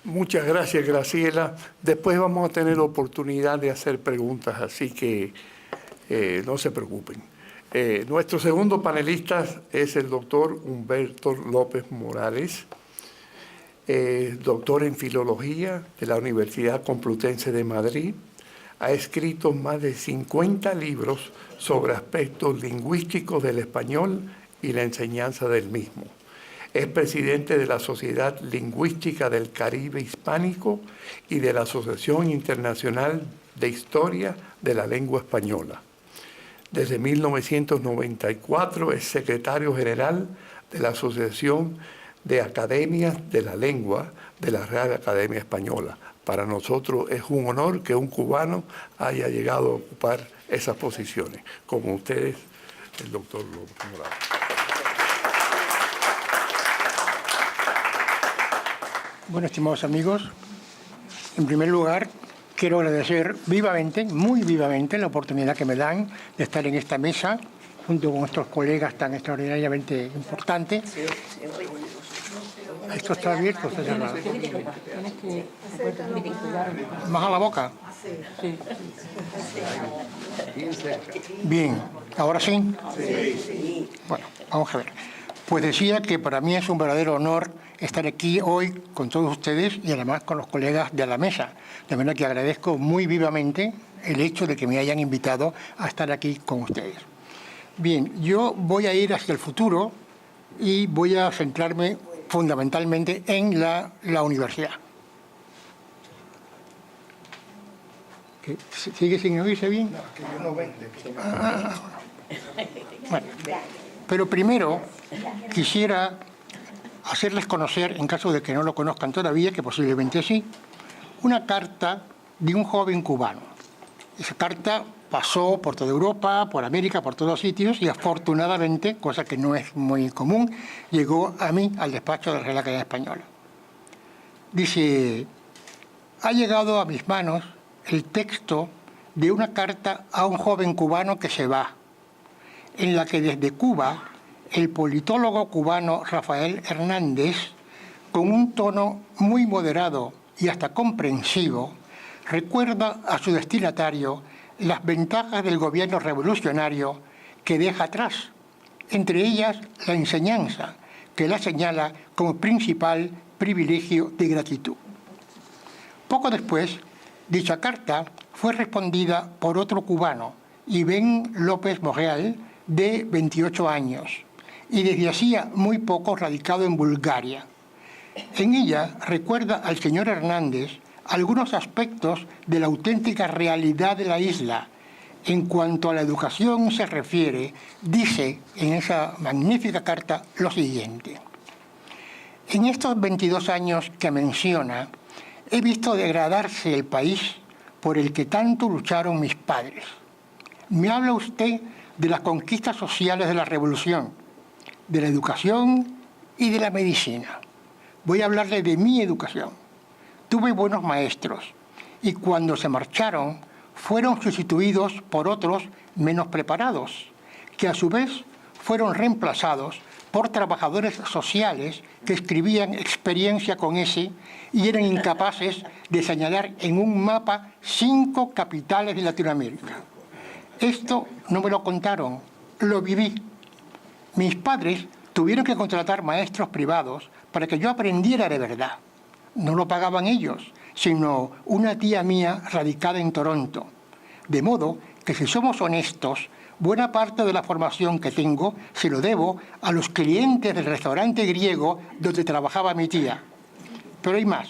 Muchas gracias, Graciela. Después vamos a tener oportunidad de hacer preguntas, así que no se preocupen. Nuestro segundo panelista es el doctor Humberto López Morales, doctor en Filología de la Universidad Complutense de Madrid. Ha escrito más de 50 libros sobre aspectos lingüísticos del español y la enseñanza del mismo. Es presidente de la Sociedad Lingüística del Caribe Hispánico y de la Asociación Internacional de Historia de la Lengua Española. Desde 1994 es secretario general de la Asociación de Academias de la Lengua de la Real Academia Española. Para nosotros es un honor que un cubano haya llegado a ocupar esas posiciones, como ustedes, el doctor López Morales. Bueno, estimados amigos, en primer lugar quiero agradecer vivamente, muy vivamente, la oportunidad que me dan de estar en esta mesa junto con nuestros colegas tan extraordinariamente importantes. Esto está abierto, está cerrado. ¿Más a la boca? Bien, ¿ahora sí? Bueno, vamos a ver. Pues decía que para mí es un verdadero honor estar aquí hoy con todos ustedes y además con los colegas de la mesa. De manera que agradezco muy vivamente el hecho de que me hayan invitado a estar aquí con ustedes. Bien, yo voy a ir hacia el futuro y voy a centrarme fundamentalmente en la universidad. ¿Sigue sin oírse bien? No, que yo no vende. Bueno, pero primero quisiera hacerles conocer, en caso de que no lo conozcan todavía, que posiblemente sí, una carta de un joven cubano. Esa carta pasó por toda Europa, por América, por todos sitios y afortunadamente, cosa que no es muy común, llegó a mí, al despacho de la Real Academia Española. Dice, ha llegado a mis manos el texto de una carta a un joven cubano que se va, en la que desde Cuba el politólogo cubano Rafael Hernández, con un tono muy moderado y hasta comprensivo, recuerda a su destinatario las ventajas del gobierno revolucionario que deja atrás, entre ellas la enseñanza, que la señala como principal privilegio de gratitud. Poco después, dicha carta fue respondida por otro cubano, Ivén López Morreal, de 28 años, y desde hacía muy poco radicado en Bulgaria. En ella recuerda al señor Hernández algunos aspectos de la auténtica realidad de la isla. En cuanto a la educación se refiere, dice en esa magnífica carta lo siguiente. En estos 22 años que menciona, he visto degradarse el país por el que tanto lucharon mis padres. Me habla usted de las conquistas sociales de la revolución, de la educación y de la medicina. Voy a hablarle de mi educación. Tuve buenos maestros y cuando se marcharon fueron sustituidos por otros menos preparados, que a su vez fueron reemplazados por trabajadores sociales que escribían experiencia con S y eran incapaces de señalar en un mapa 5 capitales de Latinoamérica. Esto no me lo contaron, lo viví. Mis padres tuvieron que contratar maestros privados para que yo aprendiera de verdad. No lo pagaban ellos, sino una tía mía radicada en Toronto. De modo que si somos honestos, buena parte de la formación que tengo se lo debo a los clientes del restaurante griego donde trabajaba mi tía. Pero hay más.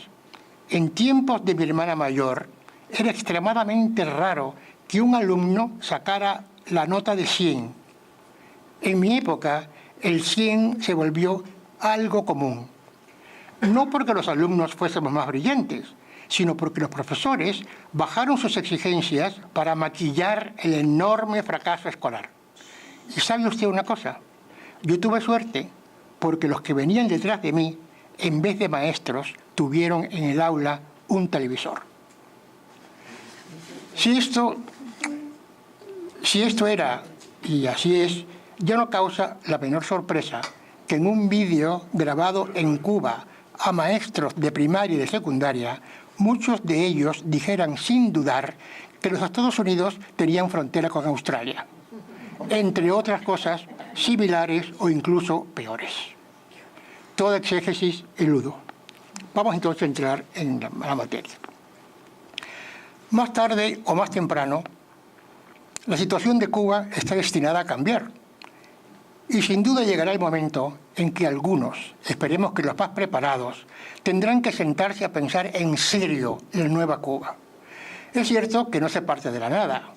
En tiempos de mi hermana mayor, era extremadamente raro que un alumno sacara la nota de 100. En mi época, el 100 se volvió algo común. No porque los alumnos fuésemos más brillantes, sino porque los profesores bajaron sus exigencias para maquillar el enorme fracaso escolar. ¿Y sabe usted una cosa? Yo tuve suerte porque los que venían detrás de mí, en vez de maestros, tuvieron en el aula un televisor. Si esto era, y así es, ya no causa la menor sorpresa que en un vídeo grabado en Cuba a maestros de primaria y de secundaria, muchos de ellos dijeran sin dudar que los Estados Unidos tenían frontera con Australia, entre otras cosas similares o incluso peores. Toda exégesis eludo. Vamos entonces a entrar en la materia. Más tarde o más temprano, la situación de Cuba está destinada a cambiar. Y sin duda llegará el momento en que algunos, esperemos que los más preparados, tendrán que sentarse a pensar en serio en la nueva Cuba. Es cierto que no se parte de la nada,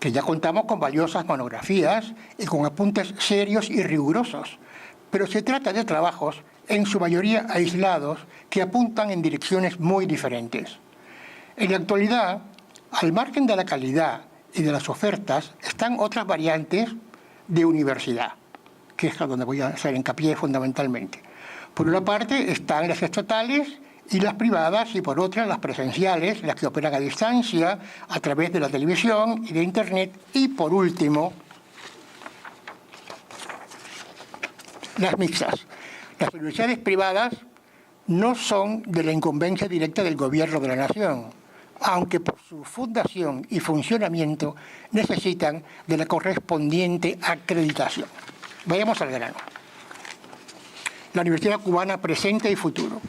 que ya contamos con valiosas monografías y con apuntes serios y rigurosos, pero se trata de trabajos, en su mayoría aislados, que apuntan en direcciones muy diferentes. En la actualidad, al margen de la calidad y de las ofertas, están otras variantes de universidad, que es a donde voy a hacer hincapié fundamentalmente. Por una parte están las estatales y las privadas, y por otra las presenciales, las que operan a distancia, a través de la televisión y de Internet, y por último, las mixtas. Las universidades privadas no son de la incumbencia directa del gobierno de la nación, aunque por su fundación y funcionamiento necesitan de la correspondiente acreditación. Vayamos al grano. La Universidad Cubana presente y futuro.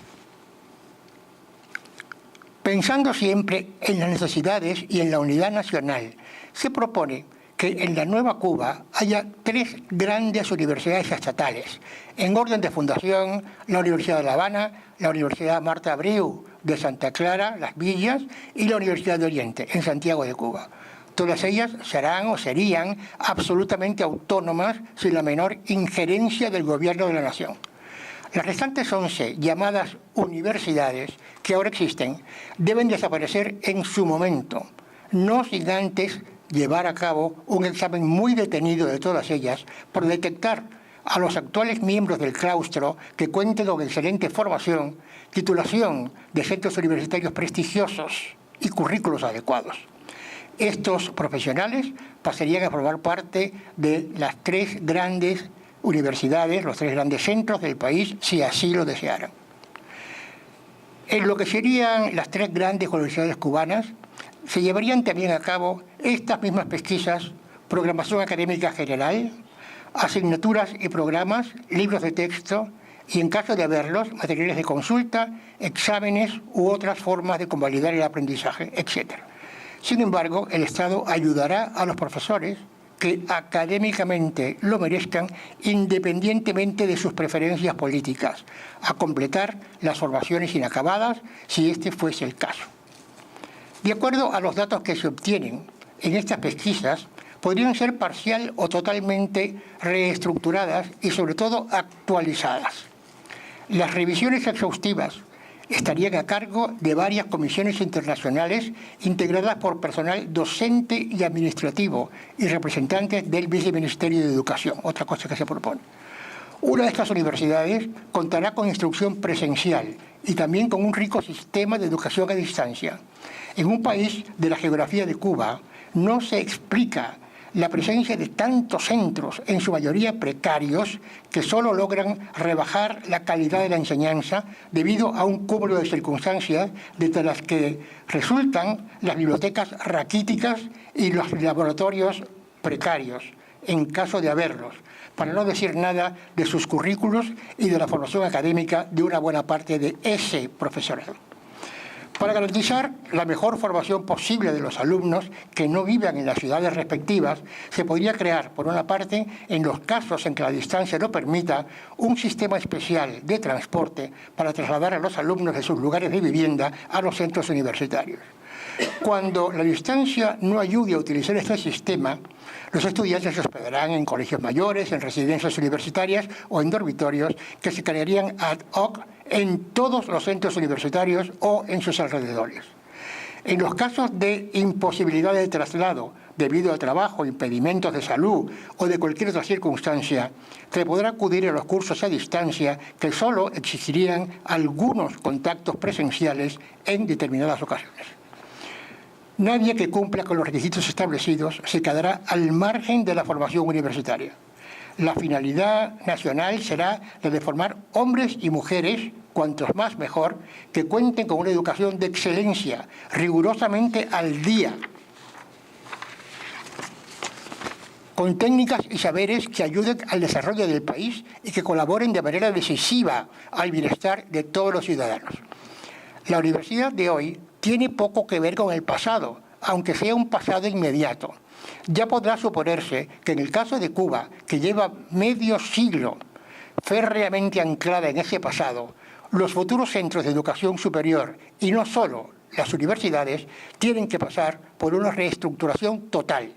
Pensando siempre en las necesidades y en la unidad nacional, se propone que en la nueva Cuba haya 3 grandes universidades estatales. En orden de fundación, la Universidad de La Habana, la Universidad Marta Abreu de Santa Clara, Las Villas, y la Universidad de Oriente, en Santiago de Cuba. Todas ellas serán o serían absolutamente autónomas sin la menor injerencia del gobierno de la nación. Las restantes 11 llamadas universidades que ahora existen deben desaparecer en su momento, no sin antes llevar a cabo un examen muy detenido de todas ellas por detectar a los actuales miembros del claustro que cuenten con excelente formación, titulación de centros universitarios prestigiosos y currículos adecuados. Estos profesionales pasarían a formar parte de las 3 grandes universidades, los 3 grandes centros del país, si así lo desearan. En lo que serían las 3 grandes universidades cubanas, se llevarían también a cabo estas mismas pesquisas, programación académica general, asignaturas y programas, libros de texto y, en caso de haberlos, materiales de consulta, exámenes u otras formas de convalidar el aprendizaje, etc. Sin embargo, el Estado ayudará a los profesores que académicamente lo merezcan, independientemente de sus preferencias políticas, a completar las formaciones inacabadas, si este fuese el caso. De acuerdo a los datos que se obtienen en estas pesquisas, podrían ser parcial o totalmente reestructuradas y, sobre todo, actualizadas. Las revisiones exhaustivas estarían a cargo de varias comisiones internacionales integradas por personal docente y administrativo y representantes del Viceministerio de Educación, otra cosa que se propone. Una de estas universidades contará con instrucción presencial y también con un rico sistema de educación a distancia. En un país de la geografía de Cuba no se explica la presencia de tantos centros, en su mayoría precarios, que solo logran rebajar la calidad de la enseñanza debido a un cúmulo de circunstancias, desde las que resultan las bibliotecas raquíticas y los laboratorios precarios, en caso de haberlos, para no decir nada de sus currículos y de la formación académica de una buena parte de ese profesorado. Para garantizar la mejor formación posible de los alumnos que no vivan en las ciudades respectivas, se podría crear, por una parte, en los casos en que la distancia lo permita, un sistema especial de transporte para trasladar a los alumnos de sus lugares de vivienda a los centros universitarios. Cuando la distancia no ayude a utilizar este sistema, los estudiantes se hospedarán en colegios mayores, en residencias universitarias o en dormitorios que se crearían ad hoc en todos los centros universitarios o en sus alrededores. En los casos de imposibilidad de traslado debido al trabajo, impedimentos de salud o de cualquier otra circunstancia, se podrá acudir a los cursos a distancia que solo exigirían algunos contactos presenciales en determinadas ocasiones. Nadie que cumpla con los requisitos establecidos se quedará al margen de la formación universitaria. La finalidad nacional será la de formar hombres y mujeres, cuantos más mejor, que cuenten con una educación de excelencia, rigurosamente al día, con técnicas y saberes que ayuden al desarrollo del país y que colaboren de manera decisiva al bienestar de todos los ciudadanos. La universidad de hoy tiene poco que ver con el pasado, aunque sea un pasado inmediato. Ya podrá suponerse que en el caso de Cuba, que lleva medio siglo férreamente anclada en ese pasado, los futuros centros de educación superior, y no solo las universidades, tienen que pasar por una reestructuración total.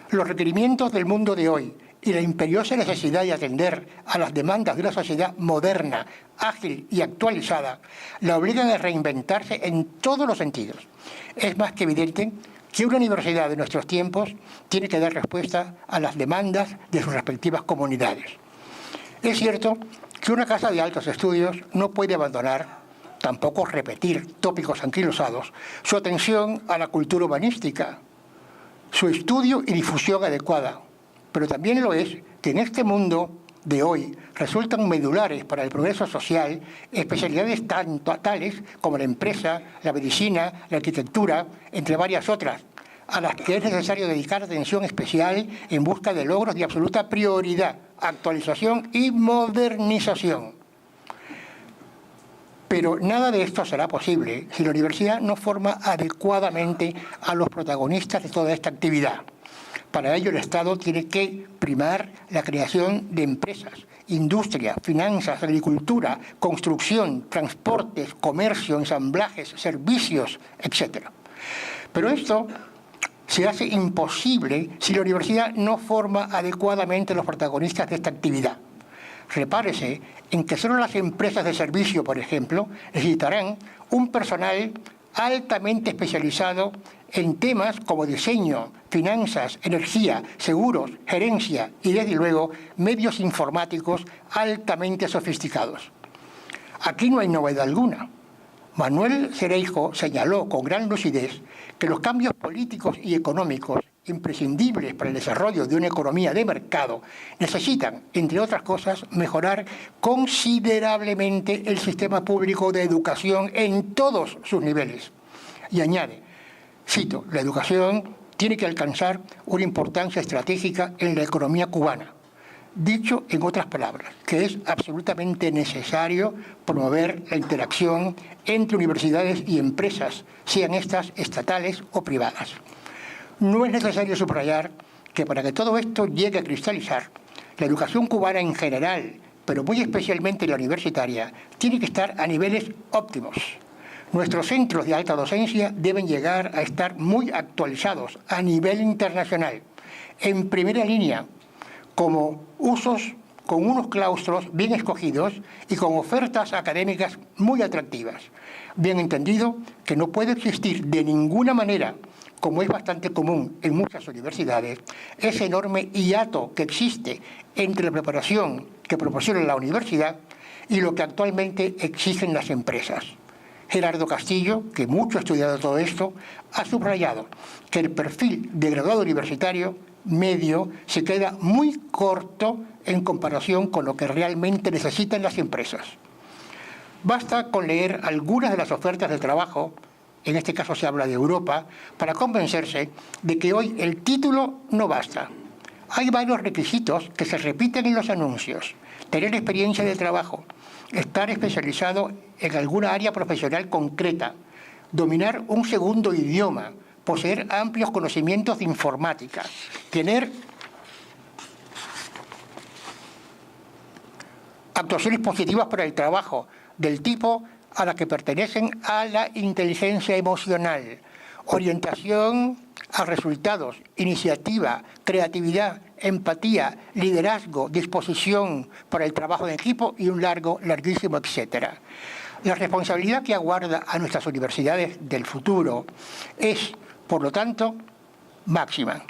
Los requerimientos del mundo de hoy y la imperiosa necesidad de atender a las demandas de una sociedad moderna, ágil y actualizada, la obligan a reinventarse en todos los sentidos. Es más que evidente que una universidad de nuestros tiempos tiene que dar respuesta a las demandas de sus respectivas comunidades. Es cierto que una casa de altos estudios no puede abandonar, tampoco repetir tópicos anquilosados, su atención a la cultura humanística, su estudio y difusión adecuada. Pero también lo es que en este mundo de hoy resultan medulares para el progreso social especialidades tales como la empresa, la medicina, la arquitectura, entre varias otras, a las que es necesario dedicar atención especial en busca de logros de absoluta prioridad, actualización y modernización. Pero nada de esto será posible si la universidad no forma adecuadamente a los protagonistas de toda esta actividad. Para ello el Estado tiene que primar la creación de empresas, industria, finanzas, agricultura, construcción, transportes, comercio, ensamblajes, servicios, etc. Pero esto se hace imposible si la universidad no forma adecuadamente a los protagonistas de esta actividad. Repárese en que solo las empresas de servicio, por ejemplo, necesitarán un personal altamente especializado en temas como diseño, finanzas, energía, seguros, gerencia y, desde luego, medios informáticos altamente sofisticados. Aquí no hay novedad alguna. Manuel Cereijo señaló con gran lucidez que los cambios políticos y económicos imprescindibles para el desarrollo de una economía de mercado necesitan, entre otras cosas, mejorar considerablemente el sistema público de educación en todos sus niveles. Y añade, cito, la educación tiene que alcanzar una importancia estratégica en la economía cubana. Dicho en otras palabras, que es absolutamente necesario promover la interacción entre universidades y empresas, sean estas estatales o privadas. No es necesario subrayar que para que todo esto llegue a cristalizar, la educación cubana en general, pero muy especialmente la universitaria, tiene que estar a niveles óptimos. Nuestros centros de alta docencia deben llegar a estar muy actualizados a nivel internacional, en primera línea, con unos claustros bien escogidos y con ofertas académicas muy atractivas. Bien entendido que no puede existir de ninguna manera, como es bastante común en muchas universidades, ese enorme hiato que existe entre la preparación que proporciona la universidad y lo que actualmente exigen las empresas. Gerardo Castillo, que mucho ha estudiado todo esto, ha subrayado que el perfil de graduado universitario medio se queda muy corto en comparación con lo que realmente necesitan las empresas. Basta con leer algunas de las ofertas de trabajo, en este caso se habla de Europa, para convencerse de que hoy el título no basta. Hay varios requisitos que se repiten en los anuncios: tener experiencia de trabajo, estar especializado en alguna área profesional concreta, dominar un segundo idioma, poseer amplios conocimientos de informática, tener actuaciones positivas para el trabajo, del tipo a la que pertenecen a la inteligencia emocional, orientación a resultados, iniciativa, creatividad, empatía, liderazgo, disposición para el trabajo en equipo y un larguísimo etcétera. La responsabilidad que aguarda a nuestras universidades del futuro es, por lo tanto, máxima.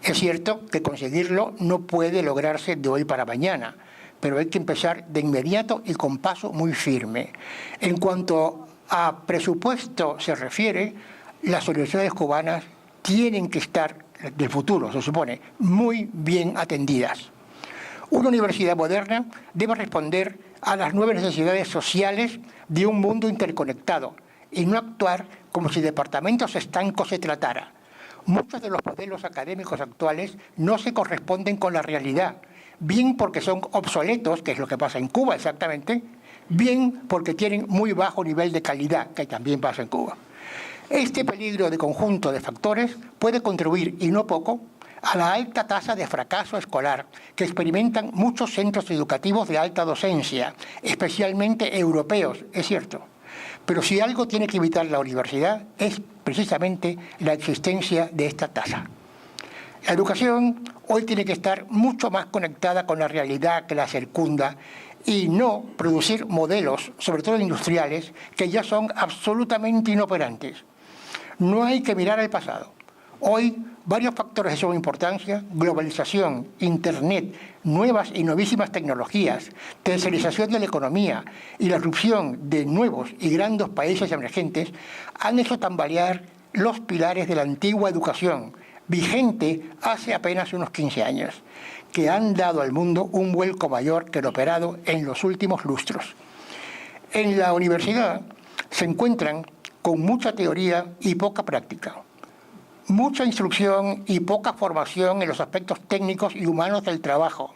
Es cierto que conseguirlo no puede lograrse de hoy para mañana, pero hay que empezar de inmediato y con paso muy firme. En cuanto a presupuesto se refiere, las universidades cubanas tienen que estar, del futuro se supone, muy bien atendidas. Una universidad moderna debe responder a las nuevas necesidades sociales de un mundo interconectado y no actuar como si departamentos estancos se tratara. Muchos de los modelos académicos actuales no se corresponden con la realidad, bien porque son obsoletos, que es lo que pasa en Cuba exactamente, bien porque tienen muy bajo nivel de calidad, que también pasa en Cuba. Este peligro de conjunto de factores puede contribuir, y no poco, a la alta tasa de fracaso escolar que experimentan muchos centros educativos de alta docencia, especialmente europeos, es cierto. Pero si algo tiene que evitar la universidad es precisamente la existencia de esta tasa. La educación hoy tiene que estar mucho más conectada con la realidad que la circunda y no producir modelos, sobre todo industriales, que ya son absolutamente inoperantes. No hay que mirar al pasado. Hoy, varios factores de suma importancia, globalización, Internet, nuevas y novísimas tecnologías, tercerización de la economía y la irrupción de nuevos y grandes países emergentes han hecho tambalear los pilares de la antigua educación, vigente hace apenas unos 15 años, que han dado al mundo un vuelco mayor que el operado en los últimos lustros. En la universidad se encuentran con mucha teoría y poca práctica, mucha instrucción y poca formación en los aspectos técnicos y humanos del trabajo.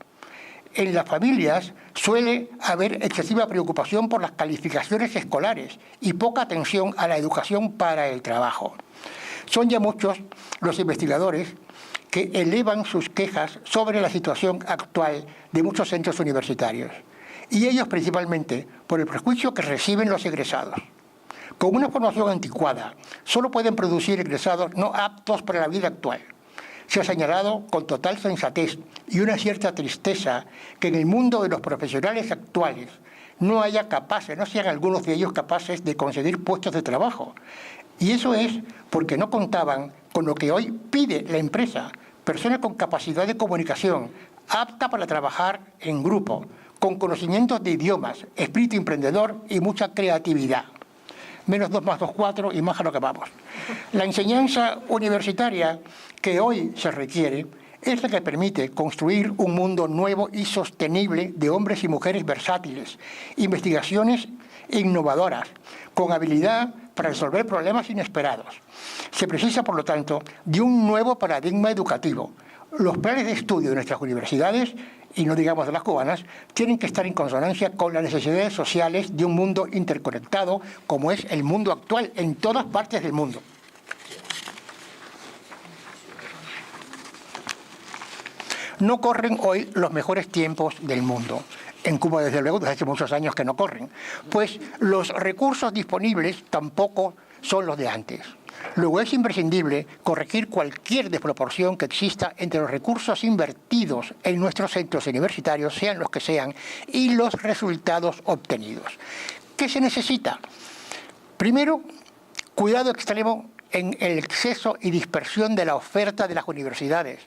En las familias suele haber excesiva preocupación por las calificaciones escolares y poca atención a la educación para el trabajo. Son ya muchos los investigadores que elevan sus quejas sobre la situación actual de muchos centros universitarios, y ellos principalmente por el prejuicio que reciben los egresados. Con una formación anticuada, solo pueden producir egresados no aptos para la vida actual. Se ha señalado con total sensatez y una cierta tristeza que en el mundo de los profesionales actuales no sean algunos de ellos capaces de conseguir puestos de trabajo. Y eso es porque no contaban con lo que hoy pide la empresa: personas con capacidad de comunicación, apta para trabajar en grupo, con conocimientos de idiomas, espíritu emprendedor y mucha creatividad. Menos 2 más 2, 4 y más a lo que vamos. La enseñanza universitaria que hoy se requiere es la que permite construir un mundo nuevo y sostenible de hombres y mujeres versátiles, investigaciones innovadoras, con habilidad para resolver problemas inesperados. Se precisa, por lo tanto, de un nuevo paradigma educativo. Los planes de estudio de nuestras universidades, y no digamos de las cubanas, tienen que estar en consonancia con las necesidades sociales de un mundo interconectado, como es el mundo actual en todas partes del mundo. No corren hoy los mejores tiempos del mundo. En Cuba, desde luego, desde hace muchos años que no corren, pues los recursos disponibles tampoco son los de antes. Luego es imprescindible corregir cualquier desproporción que exista entre los recursos invertidos en nuestros centros universitarios, sean los que sean, y los resultados obtenidos. ¿Qué se necesita? Primero, cuidado extremo en el exceso y dispersión de la oferta de las universidades,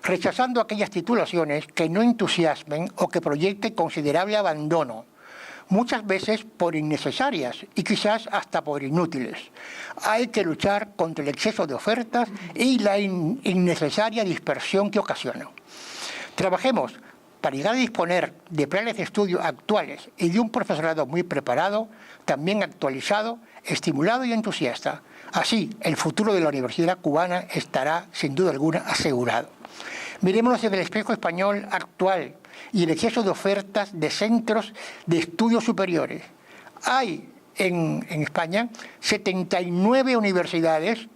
rechazando aquellas titulaciones que no entusiasmen o que proyecten considerable abandono, muchas veces por innecesarias y quizás hasta por inútiles. Hay que luchar contra el exceso de ofertas y la innecesaria dispersión que ocasiona. Trabajemos para llegar a disponer de planes de estudio actuales y de un profesorado muy preparado, también actualizado, estimulado y entusiasta. Así, el futuro de la universidad cubana estará, sin duda alguna, asegurado. Mirémonos en el espejo español actual y el exceso de ofertas de centros de estudios superiores. Hay en España 79 universidades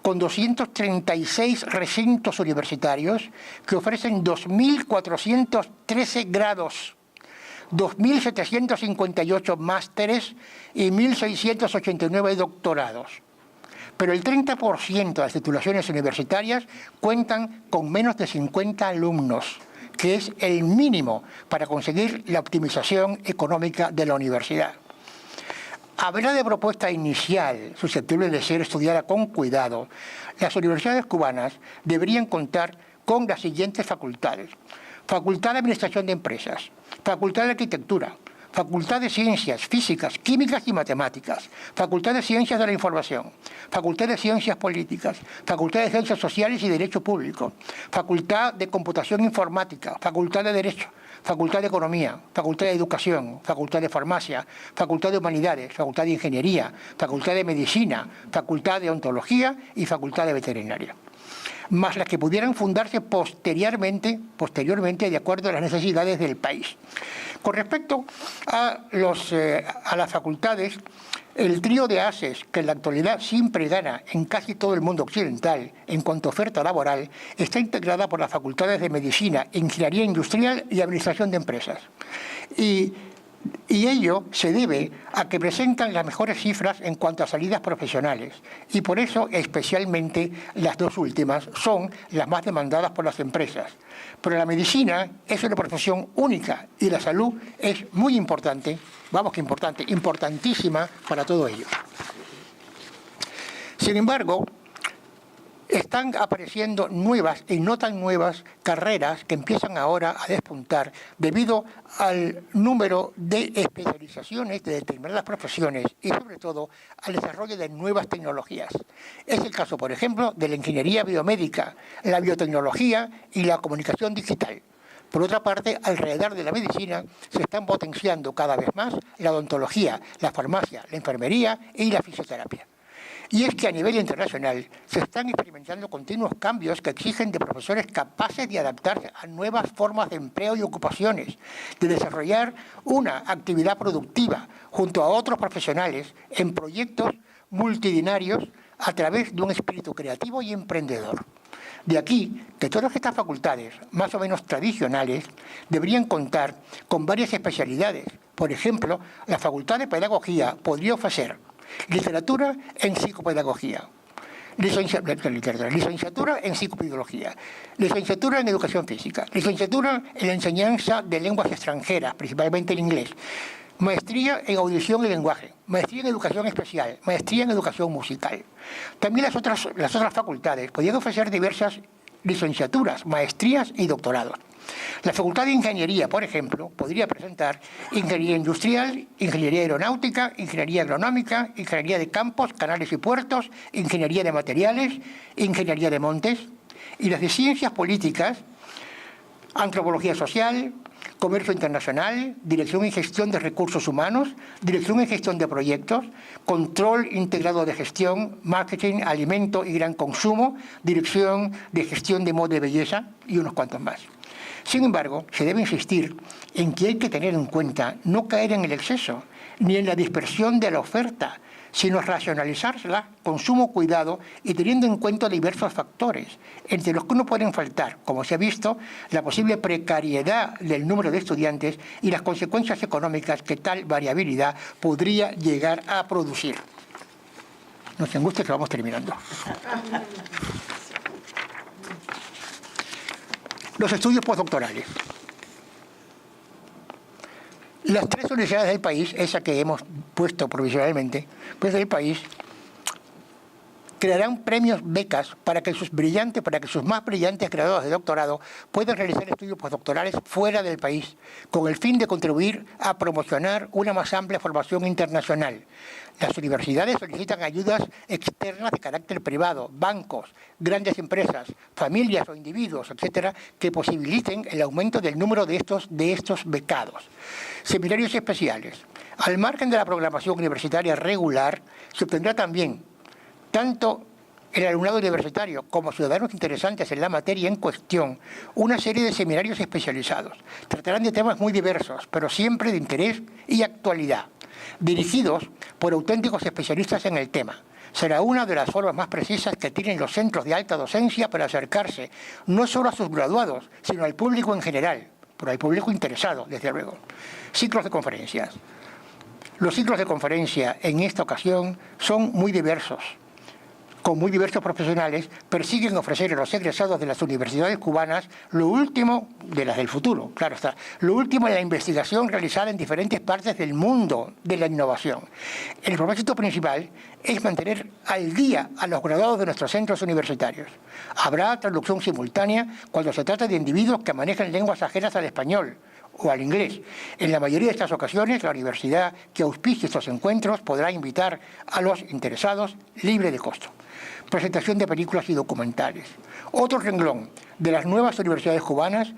con 236 recintos universitarios que ofrecen 2.413 grados, 2.758 másteres y 1.689 doctorados. Pero el 30% de las titulaciones universitarias cuentan con menos de 50 alumnos, que es el mínimo para conseguir la optimización económica de la universidad. A ver de propuesta inicial, susceptible de ser estudiada con cuidado, las universidades cubanas deberían contar con las siguientes facultades: Facultad de Administración de Empresas, Facultad de Arquitectura, Facultad de Ciencias Físicas, Químicas y Matemáticas, Facultad de Ciencias de la Información, Facultad de Ciencias Políticas, Facultad de Ciencias Sociales y Derecho Público, Facultad de Computación Informática, Facultad de Derecho, Facultad de Economía, Facultad de Educación, Facultad de Farmacia, Facultad de Humanidades, Facultad de Ingeniería, Facultad de Medicina, Facultad de Ontología y Facultad de Veterinaria, más las que pudieran fundarse posteriormente de acuerdo a las necesidades del país. Con respecto a las facultades, el trío de ASES, que en la actualidad siempre gana en casi todo el mundo occidental en cuanto a oferta laboral, está integrada por las facultades de Medicina, Ingeniería Industrial y Administración de Empresas. Y ello se debe a que presentan las mejores cifras en cuanto a salidas profesionales, y por eso especialmente las dos últimas son las más demandadas por las empresas. Pero la medicina es una profesión única y la salud es muy importante, vamos que importante, importantísima para todo ello. Sin embargo, están apareciendo nuevas y no tan nuevas carreras que empiezan ahora a despuntar debido al número de especializaciones de determinadas profesiones y sobre todo al desarrollo de nuevas tecnologías. Es el caso, por ejemplo, de la ingeniería biomédica, la biotecnología y la comunicación digital. Por otra parte, alrededor de la medicina se están potenciando cada vez más la odontología, la farmacia, la enfermería y la fisioterapia. Y es que a nivel internacional se están experimentando continuos cambios que exigen de profesores capaces de adaptarse a nuevas formas de empleo y ocupaciones, de desarrollar una actividad productiva junto a otros profesionales en proyectos multidinarios a través de un espíritu creativo y emprendedor. De aquí que todas estas facultades, más o menos tradicionales, deberían contar con varias especialidades. Por ejemplo, la Facultad de Pedagogía podría ofrecer literatura en psicopedagogía, licenciatura en psicopedagogía, licenciatura en educación física, licenciatura en la enseñanza de lenguas extranjeras, principalmente el inglés, maestría en audición y lenguaje, maestría en educación especial, maestría en educación musical. También las otras facultades podrían ofrecer diversas licenciaturas, maestrías y doctorados. La Facultad de Ingeniería, por ejemplo, podría presentar Ingeniería Industrial, Ingeniería Aeronáutica, Ingeniería Agronómica, Ingeniería de Campos, Canales y Puertos, Ingeniería de Materiales, Ingeniería de Montes, y las de Ciencias Políticas, Antropología Social, Comercio Internacional, Dirección y Gestión de Recursos Humanos, Dirección y Gestión de Proyectos, Control Integrado de Gestión, Marketing, Alimento y Gran Consumo, Dirección de Gestión de Moda y Belleza y unos cuantos más. Sin embargo, se debe insistir en que hay que tener en cuenta no caer en el exceso ni en la dispersión de la oferta, sino racionalizársela con sumo cuidado y teniendo en cuenta diversos factores, entre los que no pueden faltar, como se ha visto, la posible precariedad del número de estudiantes y las consecuencias económicas que tal variabilidad podría llegar a producir. No se angustie que vamos terminando. Los estudios postdoctorales. Las tres universidades del país, esa que hemos puesto provisionalmente, pues del país, crearán premios, becas, para que sus más brillantes graduados de doctorado puedan realizar estudios postdoctorales fuera del país, con el fin de contribuir a promocionar una más amplia formación internacional. Las universidades solicitan ayudas externas de carácter privado, bancos, grandes empresas, familias o individuos, etcétera, que posibiliten el aumento del número de estos becados. Seminarios especiales. Al margen de la programación universitaria regular, se obtendrá también tanto el alumnado universitario como ciudadanos interesantes en la materia en cuestión, una serie de seminarios especializados. Tratarán de temas muy diversos, pero siempre de interés y actualidad, dirigidos por auténticos especialistas en el tema. Será una de las formas más precisas que tienen los centros de alta docencia para acercarse no solo a sus graduados, sino al público en general, pero al público interesado, desde luego. Ciclos de conferencias. Los ciclos de conferencia en esta ocasión son muy diversos. Con muy diversos profesionales, persiguen ofrecer a los egresados de las universidades cubanas lo último de las del futuro, claro está, lo último en la investigación realizada en diferentes partes del mundo de la innovación. El propósito principal es mantener al día a los graduados de nuestros centros universitarios. Habrá traducción simultánea cuando se trata de individuos que manejan lenguas ajenas al español o al inglés. En la mayoría de estas ocasiones, la universidad que auspicie estos encuentros podrá invitar a los interesados libre de costo. Presentación de películas y documentales. Otro renglón de las nuevas universidades cubanas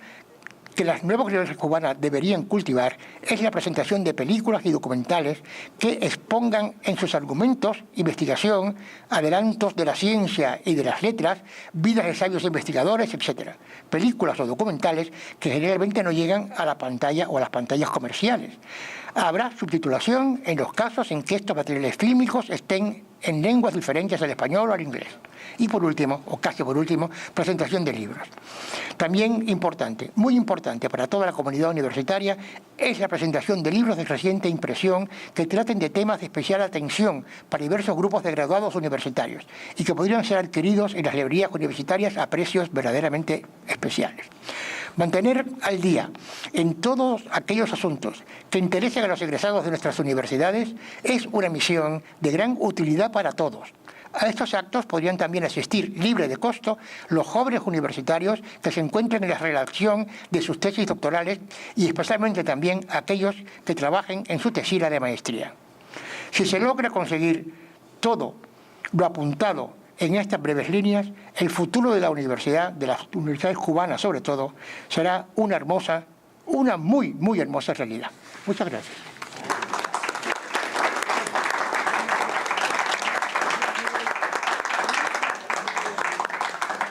que las nuevas universidades cubanas deberían cultivar es la presentación de películas y documentales que expongan en sus argumentos, investigación, adelantos de la ciencia y de las letras, vidas de sabios investigadores, etc. Películas o documentales que generalmente no llegan a la pantalla o a las pantallas comerciales. Habrá subtitulación en los casos en que estos materiales fílmicos estén en lenguas diferentes al español o al inglés. Y por último, o casi por último, presentación de libros. También importante, muy importante para toda la comunidad universitaria, es la presentación de libros de reciente impresión que traten de temas de especial atención para diversos grupos de graduados universitarios y que podrían ser adquiridos en las librerías universitarias a precios verdaderamente especiales. Mantener al día en todos aquellos asuntos que interesen a los egresados de nuestras universidades es una misión de gran utilidad para todos. A estos actos podrían también asistir, libre de costo, los jóvenes universitarios que se encuentren en la redacción de sus tesis doctorales y especialmente también aquellos que trabajen en su tesina de maestría. Si se logra conseguir todo lo apuntado en estas breves líneas, el futuro de la universidad, de las universidades cubanas sobre todo, será una muy hermosa realidad. Muchas gracias.